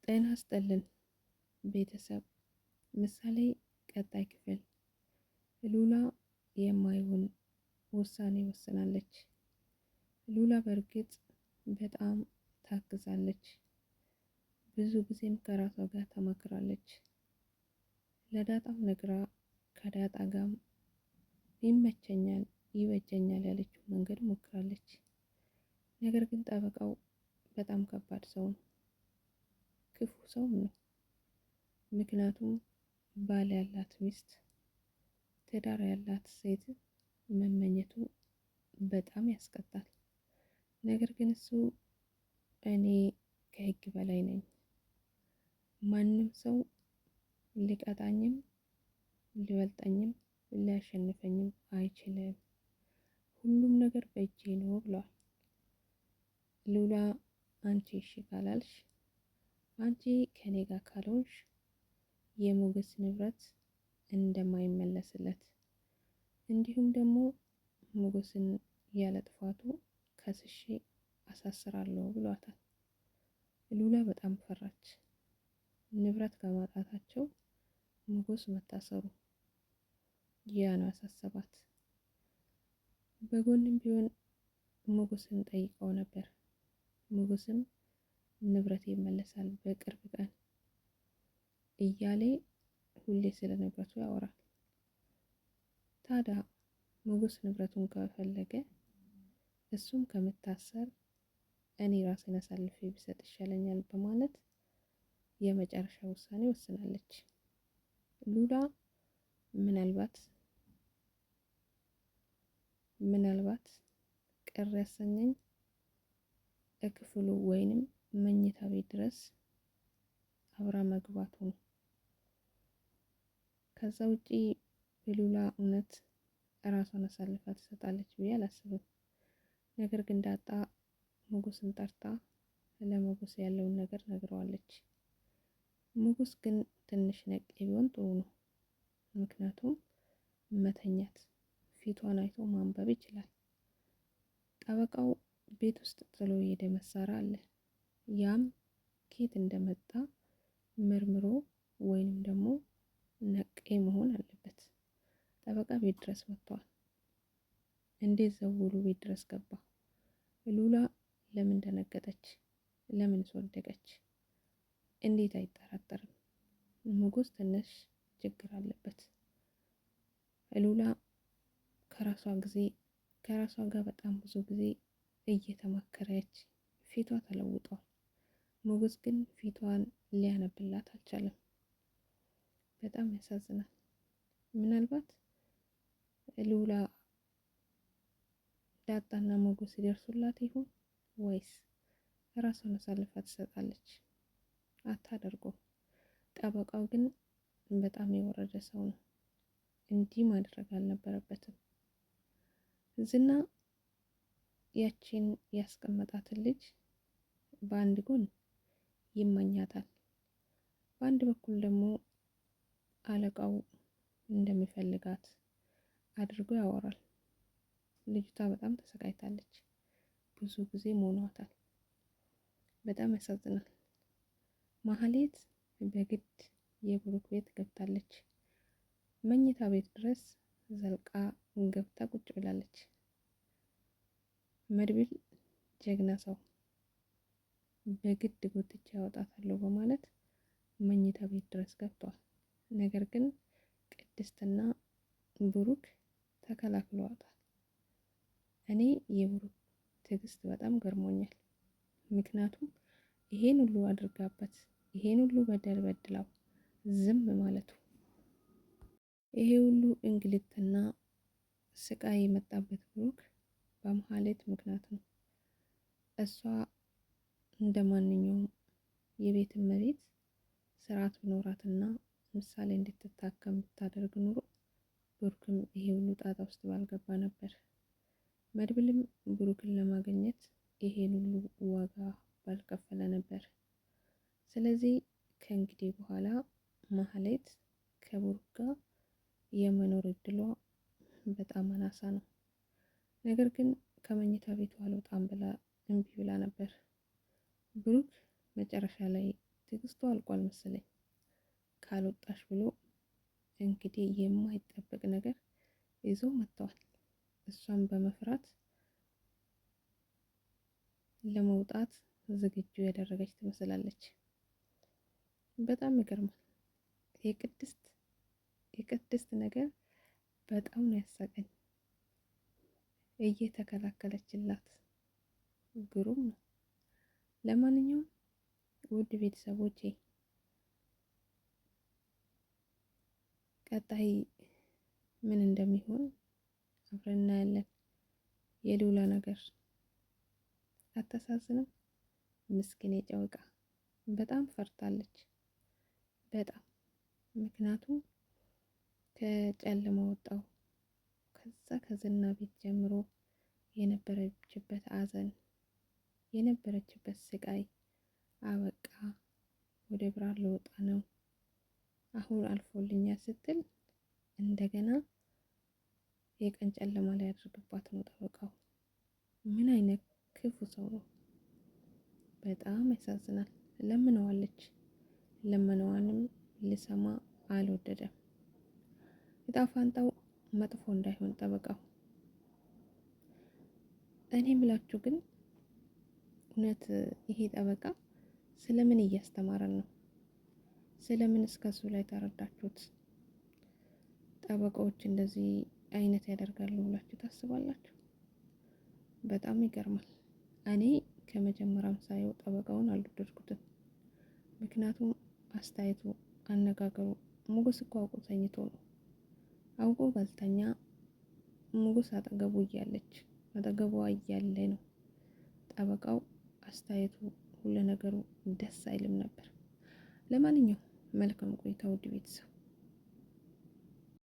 ጤና ይስጥልን ቤተሰብ። ምሳሌ ቀጣይ ክፍል። ሉላ የማይሆን ውሳኔ ወስናለች። ሉላ በእርግጥ በጣም ታግዛለች። ብዙ ጊዜም ከራሷ ጋር ተማክራለች። ለዳጣም ነግራ ከዳጣ ጋርም ይመቸኛል ይበጀኛል ያለችው መንገድ ሞክራለች። ነገር ግን ጠበቃው በጣም ከባድ ሰው ነው። ክፉ ሰው ነው። ምክንያቱም ባል ያላት ሚስት ትዳር ያላት ሴት መመኘቱ በጣም ያስቀጣል። ነገር ግን እሱ እኔ ከህግ በላይ ነኝ፣ ማንም ሰው ሊቀጣኝም ሊበልጠኝም ሊያሸንፈኝም አይችልም፣ ሁሉም ነገር በእጄ ነው ብሏል። ሉላ አንቺ እሺ ካላልሽ፣ አንቺ ከኔ ጋር ካልሆንሽ የሞገስ ንብረት እንደማይመለስለት እንዲሁም ደግሞ ሞገስን ያለ ጥፋቱ ከስሼ አሳስራለሁ ብሏታል። ሉላ በጣም ፈራች። ንብረት ከማጣታቸው ሞገስ መታሰሩ ያ ነው ያሳሰባት። በጎንም ቢሆን ሞገስን ጠይቀው ነበር። ሞገስም ንብረት ይመለሳል በቅርብ ቀን እያለ ሁሌ ስለ ንብረቱ ያወራል። ታዲያ ሞገስ ንብረቱን ከፈለገ እሱም ከምታሰር እኔ ራሴን አሳልፌ ብሰጥ ይሻለኛል በማለት የመጨረሻ ውሳኔ ወስናለች። ሉላ ምናልባት ቅር ያሰኘኝ ክፍሉ ወይንም መኝታ ቤት ድረስ አብራ መግባቱ ነው። ከዛ ውጪ የሉላ እውነት እራሷን አሳልፋ ትሰጣለች ብዬ አላስብም። ነገር ግን ዳጣ ሞገስን ጠርታ ለሞገስ ያለውን ነገር ነግረዋለች። ሞገስ ግን ትንሽ ነቄ ቢሆን ጥሩ ነው። ምክንያቱም መተኛት ፊቷን አይቶ ማንበብ ይችላል። ጠበቃው ቤት ውስጥ ጥሎ የሄደ መሳሪያ አለ። ያም ከየት እንደመጣ መርምሮ ወይንም ደግሞ ነቄ መሆን አለበት። ጠበቃ ቤት ድረስ መጥቷል። እንዴት ዘውሩ ቤት ድረስ ገባ? ሉላ ለምን ደነገጠች? ለምን ወደቀች? እንዴት አይጠራጠርም? ሞገስ ትንሽ ችግር አለበት። ሉላ ከራሷ ጋር በጣም ብዙ ጊዜ እየተማከረች ፊቷ ተለውጧል። ሞገስ ግን ፊቷን ሊያነብላት አልቻለም። በጣም ያሳዝናል። ምናልባት ሉላ ዳጣና ሞገስ ይደርሱላት ይሆን ወይስ ራሷን አሳልፋ ትሰጣለች? አታደርገው። ጠበቃው ግን በጣም የወረደ ሰው ነው። እንዲህ ማድረግ አልነበረበትም። ዝና ያቺን ያስቀመጣትን ልጅ በአንድ ጎን ይመኛታል፣ በአንድ በኩል ደግሞ አለቃው እንደሚፈልጋት አድርጎ ያወራል። ልጅቷ በጣም ተሰቃይታለች። ብዙ ጊዜ ሞኗታል። በጣም ያሳዝናል። ማህሌት በግድ የብሩክ ቤት ገብታለች። መኝታ ቤት ድረስ ዘልቃ ገብታ ቁጭ ብላለች። መድብል ጀግና ሰው በግድ ጎትቼ ያወጣታለሁ በማለት መኝታ ቤት ድረስ ገብቷል። ነገር ግን ቅድስትና ብሩክ ተከላክለዋታል። እኔ የብሩክ ትዕግስት በጣም ገርሞኛል። ምክንያቱም ይሄን ሁሉ አድርጋበት ይሄን ሁሉ በደል በድላው ዝም ማለቱ፣ ይሄ ሁሉ እንግልትና ስቃይ የመጣበት ብሩክ በማህሌት ምክንያት ነው። እሷ እንደማንኛውም የቤት እመቤት ስርዓት ቢኖራትና ምሳሌ እንድትታከም ብታደርግ ኑሮ ብሩክም ይሄ ሁሉ ጣጣ ውስጥ ባልገባ ነበር። መድብልም ብሩክን ለማግኘት ይሄን ሁሉ ዋጋ ባልከፈለ ነበር። ስለዚህ ከእንግዲህ በኋላ ማህሌት ከብሩክ ጋር የመኖር እድሏ በጣም አናሳ ነው። ነገር ግን ከመኝታ ቤቱ አልወጣም ብላ እምቢ ብላ ነበር። ብሩክ መጨረሻ ላይ ትዕግስቱ አልቋል መሰለኝ። ካልወጣሽ ብሎ እንግዲህ የማይጠበቅ ነገር ይዘው መጥተዋል። እሷን በመፍራት ለመውጣት ዝግጁ ያደረገች ትመስላለች። በጣም ይገርማል። የቅድስት ነገር በጣም ነው ያሳቀኝ። እየተከላከለችላት ግሩም ነው። ለማንኛውም ውድ ቤተሰቦቼ ቀጣይ ምን እንደሚሆን አብረን እናያለን። የሉላ ነገር አታሳዝንም? ምስኪን የጨው ዕቃ በጣም ፈርታለች። በጣም ምክንያቱም ከጨለማ ወጣው ከዛ ከዝና ቤት ጀምሮ የነበረችበት ሐዘን የነበረችበት ስቃይ አበቃ። ወደ ብርሃን ልወጣ ነው አሁን አልፎልኛል ስትል እንደገና የቀን ጨለማ ላይ ያደርግባት ነው ጠበቃው። ምን አይነት ክፉ ሰው ነው! በጣም ያሳዝናል። ለምነዋለች፣ ለመነዋንም ሊሰማ አልወደደም። እጣ ፋንታው መጥፎ እንዳይሆን ጠበቃው። እኔ ምላችሁ ግን እውነት ይሄ ጠበቃ ስለምን እያስተማረን ነው? ስለምን እስከሱ ላይ ተረዳችሁት? ጠበቃዎች እንደዚህ አይነት ያደርጋሉ ብላችሁ ታስባላችሁ? በጣም ይገርማል። እኔ ከመጀመሪያም ሳየው ጠበቃውን አልወደድኩትም። ምክንያቱም አስተያየቱ፣ አነጋገሩ ሞገስ እኮ አውቆ ተኝቶ ነው። አውቆ ባልተኛ ሞገስ አጠገቡ እያለ ነው ጠበቃው አስተያየቱ ሁሉ ነገሩ ደስ አይልም ነበር። ለማንኛውም መልካም ቆይታ ውድ ቤተሰብ።